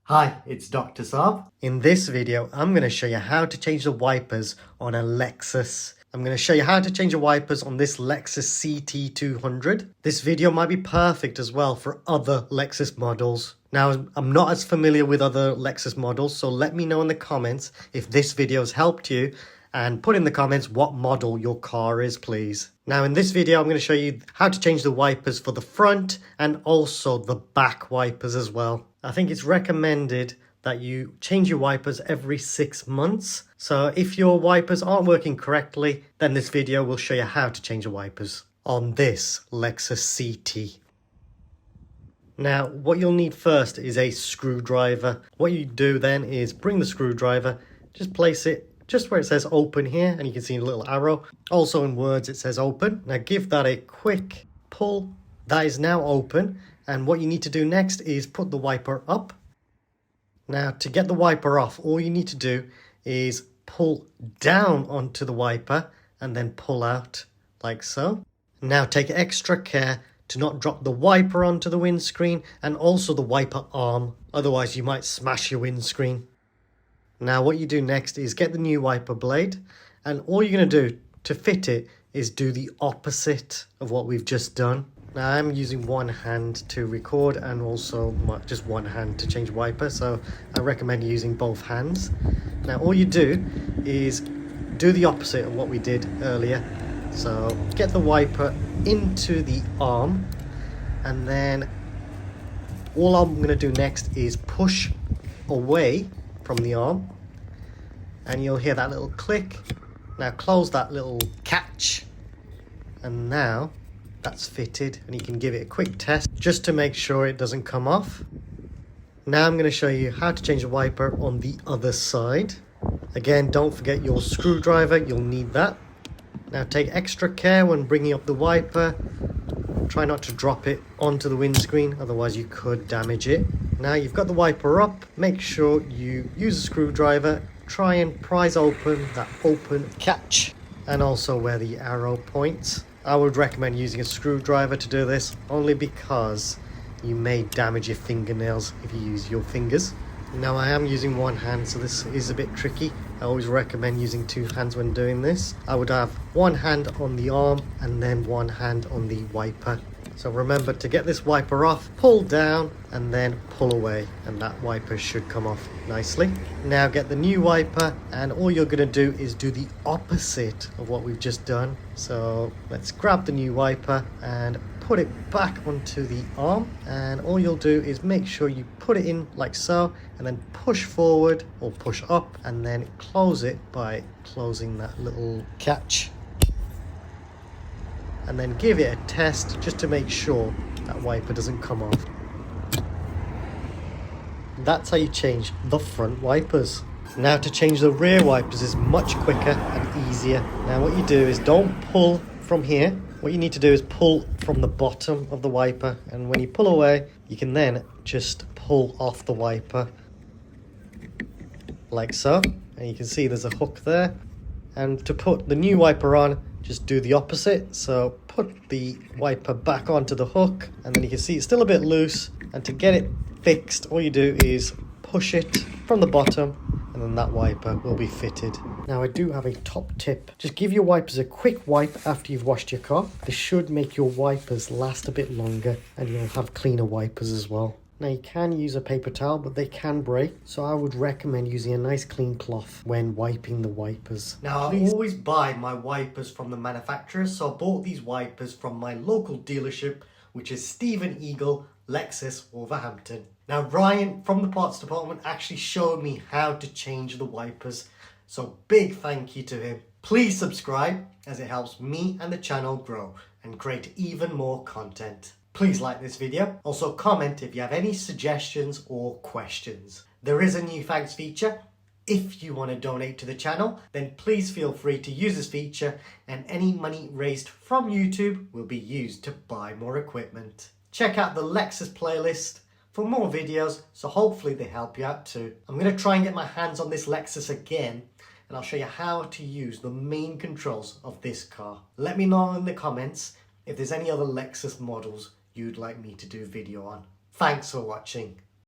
Hi, it's Dr. Saab. In this video, I'm going to show you how to change the wipers on a Lexus. I'm going to show you how to change the wipers on this Lexus CT200. This video might be perfect as well for other Lexus models. Now, I'm not as familiar with other Lexus models, so let me know in the comments if this video has helped you, and put in the comments what model your car is, please. Now in this video, I'm going to show you how to change the wipers for the front and also the back wipers as well. I think it's recommended that you change your wipers every 6 months. So if your wipers aren't working correctly, then this video will show you how to change the wipers on this Lexus CT. Now, what you'll need first is a screwdriver. What you do then is bring the screwdriver, just place it just where it says open here, and you can see a little arrow. Also in words it says open. Now give that a quick pull. That is now open, and what you need to do next is put the wiper up. Now to get the wiper off, all you need to do is pull down onto the wiper and then pull out like so. Now take extra care to not drop the wiper onto the windscreen and also the wiper arm, otherwise you might smash your windscreen. Now what you do next is get the new wiper blade, and all you're going to do to fit it is do the opposite of what we've just done. Now I'm using one hand to record and also just one hand to change wiper, so I recommend using both hands. Now all you do is do the opposite of what we did earlier. So get the wiper into the arm, and then all I'm going to do next is push away from the arm, and you'll hear that little click. Now close that little catch, and now that's fitted, and you can give it a quick test just to make sure it doesn't come off. Now I'm going to show you how to change the wiper on the other side. Again, don't forget your screwdriver, you'll need that. Now take extra care when bringing up the wiper. Try not to drop it onto the windscreen, otherwise you could damage it. Now you've got the wiper up, make sure you use a screwdriver, try and prise open that open catch and also where the arrow points. I would recommend using a screwdriver to do this, only because you may damage your fingernails if you use your fingers. Now I am using one hand, so this is a bit tricky. I always recommend using two hands when doing this. I would have one hand on the arm and then one hand on the wiper. So remember to get this wiper off, pull down and then pull away, and that wiper should come off nicely. Now get the new wiper, and all you're going to do is do the opposite of what we've just done. So let's grab the new wiper and put it back onto the arm, and all you'll do is make sure you put it in like so, and then push forward or push up, and then close it by closing that little catch. And then give it a test just to make sure that wiper doesn't come off. That's how you change the front wipers. Now to change the rear wipers is much quicker and easier. Now what you do is don't pull from here. What you need to do is pull from the bottom of the wiper, and when you pull away, you can then just pull off the wiper like so. And you can see there's a hook there. And to put the new wiper on, just do the opposite. So put the wiper back onto the hook, and then you can see it's still a bit loose, and to get it fixed, all you do is push it from the bottom, and then that wiper will be fitted. Now I do have a top tip. Just give your wipers a quick wipe after you've washed your car. This should make your wipers last a bit longer, and you'll have cleaner wipers as well. Now you can use a paper towel, but they can break, so I would recommend using a nice clean cloth when wiping the wipers. Now I always buy my wipers from the manufacturer, so I bought these wipers from my local dealership, which is Stephen Eagle, Lexus, Wolverhampton. Now Ryan from the parts department actually showed me how to change the wipers, so big thank you to him. Please subscribe, as it helps me and the channel grow and create even more content. Please like this video. Also comment if you have any suggestions or questions. There is a new thanks feature. If you want to donate to the channel, then please feel free to use this feature, and any money raised from YouTube will be used to buy more equipment. Check out the Lexus playlist for more videos, so hopefully they help you out too. I'm going to try and get my hands on this Lexus again, and I'll show you how to use the main controls of this car. Let me know in the comments if there's any other Lexus models you'd like me to do a video on. Thanks for watching.